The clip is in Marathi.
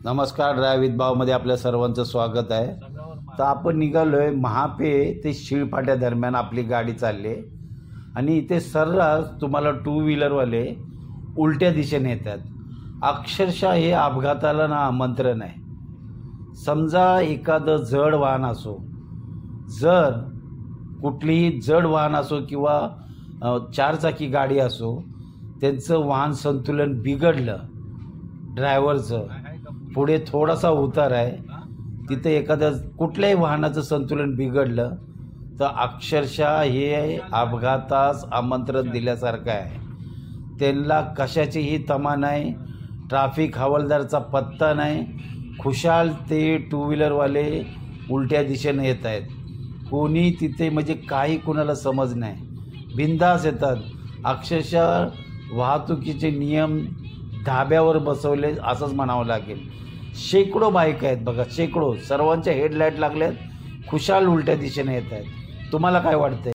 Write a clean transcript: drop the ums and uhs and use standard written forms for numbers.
नमस्कार, ड्रायव्हित भावमध्ये आपल्या सर्वांचं स्वागत आहे. तर आपण निघालोय महापे ते शिळफाट्या दरम्यान आपली गाडी चालली आहे आणि इथे सर्रास तुम्हाला टू व्हीलरवाले उलट्या दिशेने येतात. अक्षरशः हे अपघाताला ना आमंत्रण आहे. समजा एखादं जड वाहन असो, जर कुठलीही जड वाहन असो किंवा चारचाकी गाडी असो, त्यांचं वाहन संतुलन बिघडलं, ड्रायव्हरचं पुढे थोडासा उतार आहे, तिथे एखाद्या कुठल्याही वाहनाचं संतुलन बिघडलं तर अक्षरशः हे अपघातास आमंत्रण दिल्यासारखं आहे. त्यांना कशाचीही तमा नाही, ट्रॅफिक हवालदारचा पत्ता नाही. खुशाल ते टू व्हीलरवाले उलट्या दिशेने येत आहेत. कोणी तिथे म्हणजे काही कोणाला समज नाही, बिंदास येतात. अक्षरशः वाहतुकीचे नियम धाब्यावर बसवले असंच म्हणावं लागेल. शेकडो बाईक आहेत बघा, शेकडो, सर्वांच्या हेडलाईट लागल्यात, खुशाल उलट्या दिशेने येत आहेत. तुम्हाला काय वाटतंय?